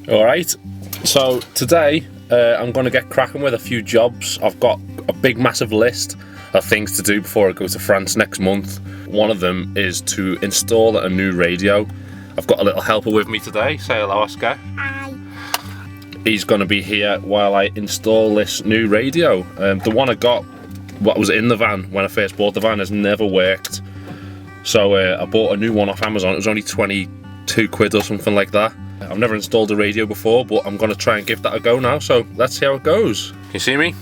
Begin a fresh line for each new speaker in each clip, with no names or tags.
Alright, so today I'm going to get cracking with a few jobs. I've got a big massive list of things to do before I go to France next month. One of them is to install a new radio. I've got a little helper with me today. Say hello, Oscar.
Hi.
He's going to be here while I install this new radio. The one I got, what was in the van when I first bought the van, has never worked. So I bought a new one off Amazon. It was only 22 quid or something like that. I've never installed a radio before, but I'm going to try and give that a go now. So let's see how it goes. Can you see me?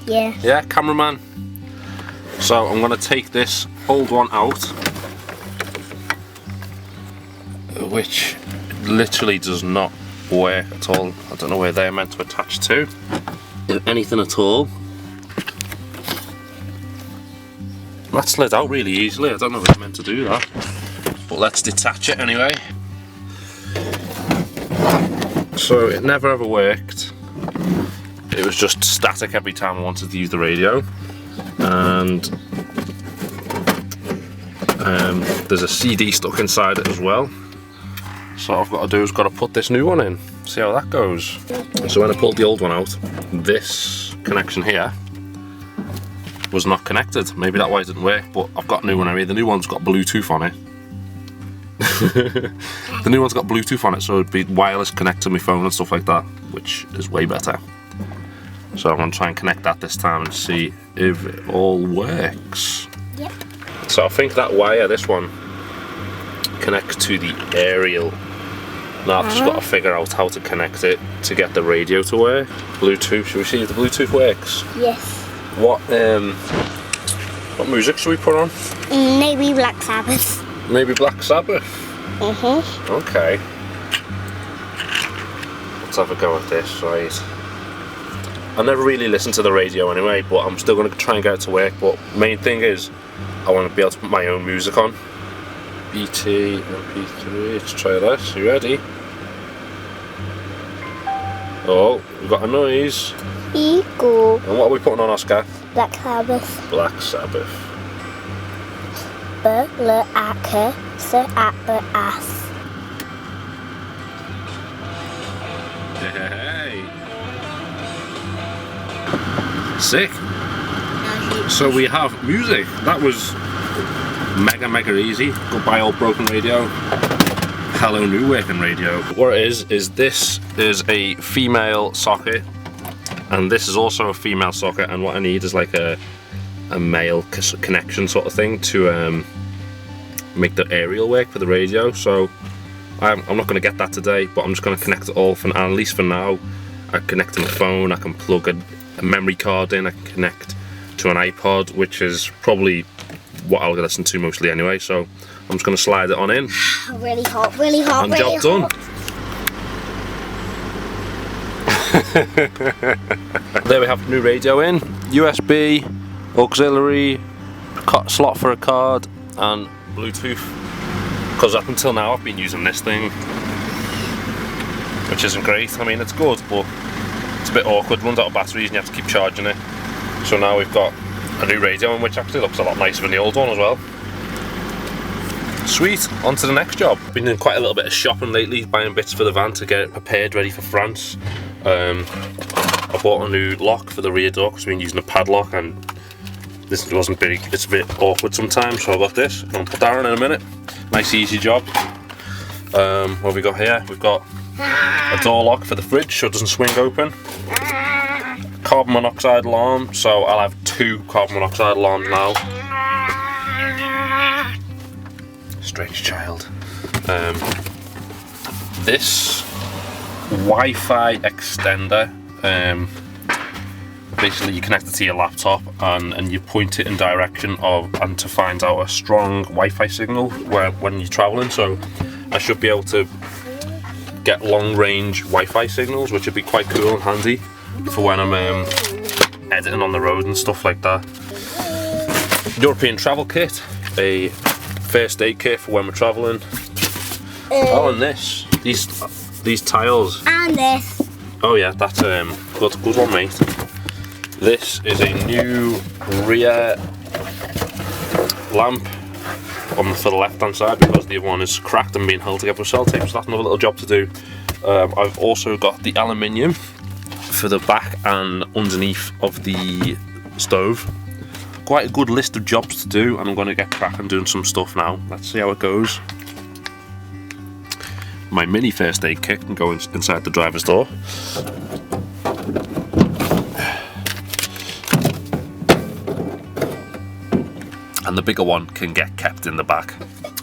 Yeah.
Yeah, cameraman. So I'm going to take this old one out, which literally does not work at all. I don't know where they're meant to attach to, if anything at all. That slid out really easily. I don't know if it's meant to do that, but let's detach it anyway. So it never ever worked. It was just static every time I wanted to use the radio. And there's a CD stuck inside it as well. So all I've got to do is got to put this new one in, see how that goes. So when I pulled the old one out, this connection here was not connected. Maybe that's why it didn't work, but I've got a new one anyway. The new one's got Bluetooth on it. The new one's got Bluetooth on it, so it'd be wireless connect to my phone and stuff like that, which is way better. So I'm going to try and connect that this time and see if it all works.
Yep.
So I think that wire, this one, connects to the aerial. Now I've just got to figure out how to connect it to get the radio to work. Bluetooth, should we see if the Bluetooth works?
Yes.
What music should we put on?
Maybe Black Sabbath.
Maybe Black Sabbath? Okay. Let's have a go at this, right. I never really listen to the radio anyway, but I'm still going to try and get it to work. But main thing is, I want to be able to put my own music on. BT, MP3, let's try this. You ready? Oh, we've got a noise.
Eagle.
And what are we putting on, Oscar?
Black Sabbath.
Black Sabbath. Hey. Sick. So we have music. That was mega easy. Goodbye old broken radio. Hello new working radio. What it is this is a female socket, and this is also a female socket, and what I need is like a male connection sort of thing to make the aerial work for the radio. So I'm not going to get that today, but I'm just going to connect it all for, at least for now. I connect to my phone, I can plug a memory card in, I can connect to an iPod, which is probably what I'll listen to mostly anyway. So I'm just going to slide it on in.
Really hot, really hot,
And
really
job done.
hot.
There we have new radio in, USB, auxiliary, slot for a card, and Bluetooth. Because up until now I've been using this thing, which isn't great. I mean, it's good, but it's a bit awkward. Runs out of batteries and you have to keep charging it. So now we've got a new radio in, which actually looks a lot nicer than the old one as well. Sweet, on to the next job. Been doing quite a little bit of shopping lately, buying bits for the van to get it prepared, ready for France. I bought a new lock for the rear door because we've been using a padlock and this wasn't big. It's a bit awkward sometimes, so I got this. I'm going to put that on in a minute. Nice easy job. What have we got here? We've got a door lock for the fridge so it doesn't swing open. Carbon monoxide alarm, so I'll have 2 carbon monoxide alarms now. Strange child. This Wi-Fi extender, basically you connect it to your laptop and you point it in direction of and to find out a strong Wi-Fi signal when you're traveling. So I should be able to get long-range Wi-Fi signals, which would be quite cool and handy for when I'm editing on the road and stuff like that. European travel kit, a first aid kit for when we're traveling. Oh, and these tiles.
And this.
Oh yeah, that's good one, mate. This is a new rear lamp for the left hand side because the other one is cracked and being held together with sellotape, so that's another little job to do. I've also got the aluminium for the back and underneath of the stove. Quite a good list of jobs to do, and I'm going to get cracking doing some stuff now. Let's see how it goes. My mini first aid kit can go inside the driver's door. And the bigger one can get kept in the back.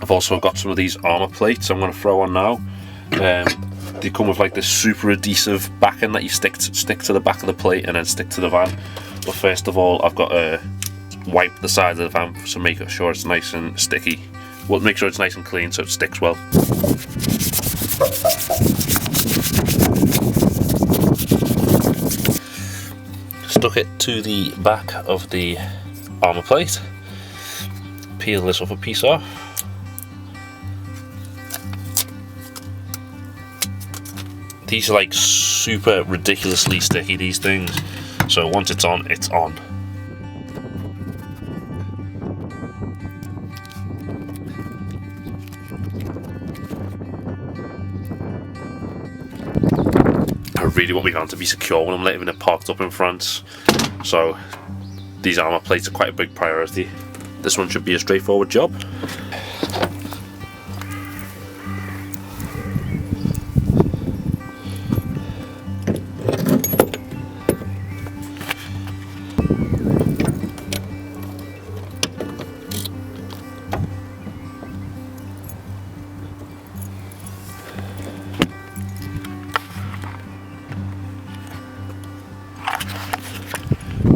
I've also got some of these armour plates I'm going to throw on now. They come with like this super adhesive backing that you stick to the back of the plate and then stick to the van. But first of all, I've got to wipe the side of the van to make sure it's nice and sticky. Well, make sure it's nice and clean so it sticks well. Stuck it to the back of the armour plate. Peel this off a piece off. These are like super ridiculously sticky, these things. So once it's on, it's on. I really want my van to be secure when I'm leaving it parked up in front. So these armour plates are quite a big priority. This one should be a straightforward job.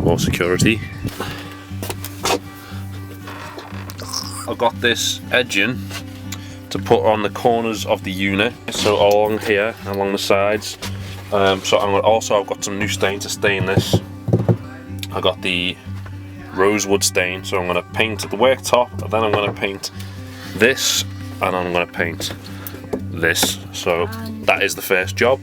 More security. I've got this edging to put on the corners of the unit, so along here, along the sides. So I've got some new stain to stain this. I got the rosewood stain, so I'm going to paint the worktop, and then I'm going to paint this, and I'm going to paint this. So that is the first job.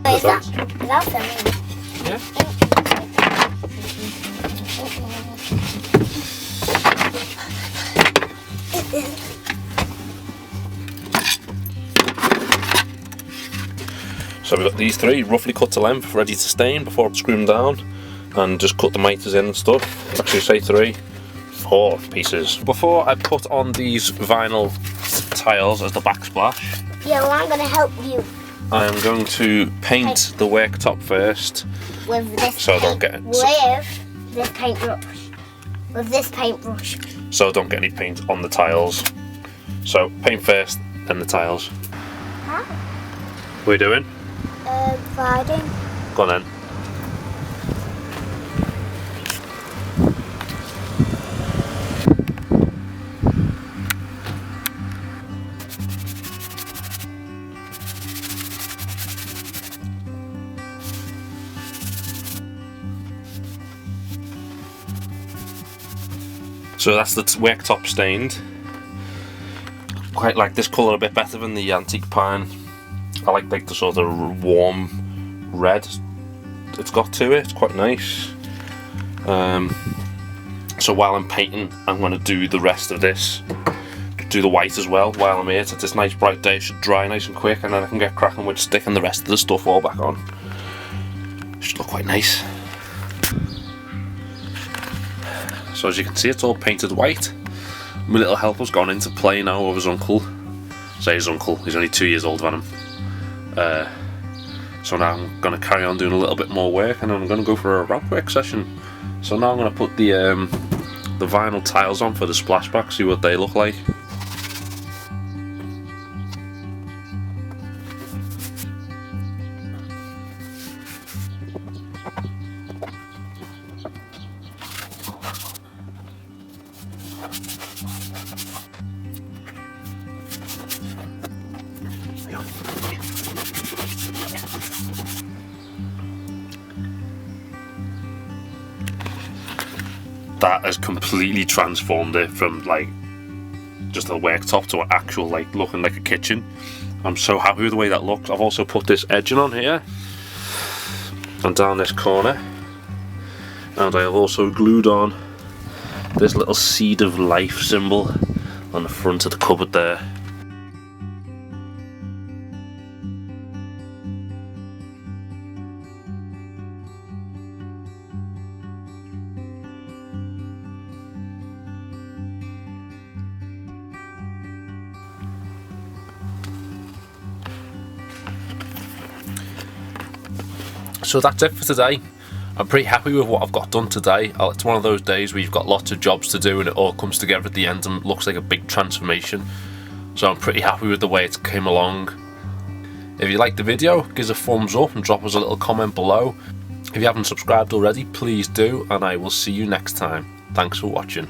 Is that filming?
Yeah. So we've got these three roughly cut to length, ready to stain before I screw them down, and just cut the miters in and stuff. Actually, say 4 pieces. Before I put on these vinyl tiles as the backsplash,
Yeah, well, I'm going to help you.
I am going to paint the worktop first.
With this
So
paint,
don't get
with this paintbrush. With this paintbrush.
So I don't get any paint on the tiles. So paint first, then the tiles.
Huh?
What are you doing?
Riding.
Go on then. So that's the worktop stained. Quite like this colour a bit better than the antique pine. I like the sort of warm red it's got to it. It's quite nice. So while I'm painting, I'm going to do the rest of this. Do the white as well while I'm here. It's this nice bright day. It should dry nice and quick, and then I can get cracking with sticking the rest of the stuff all back on. Should look quite nice. So as you can see, it's all painted white. My little helper's gone into play now with his uncle. Say his uncle, he's only 2 years older than him. So now I'm going to carry on doing a little bit more work, and then I'm going to go for a ramp work session. So now I'm going to put the vinyl tiles on for the splashback, see what they look like. That has completely transformed it from like just a worktop to an actual like looking like a kitchen. I'm so happy with the way that looks. I've also put this edging on here. and down this corner, and I have also glued on this little seed of life symbol on the front of the cupboard there. So that's it for today. I'm pretty happy with what I've got done today. It's one of those days where you've got lots of jobs to do and it all comes together at the end and looks like a big transformation. So I'm pretty happy with the way it came along. If you liked the video, give us a thumbs up and drop us a little comment below. If you haven't subscribed already, please do, and I will see you next time. Thanks for watching.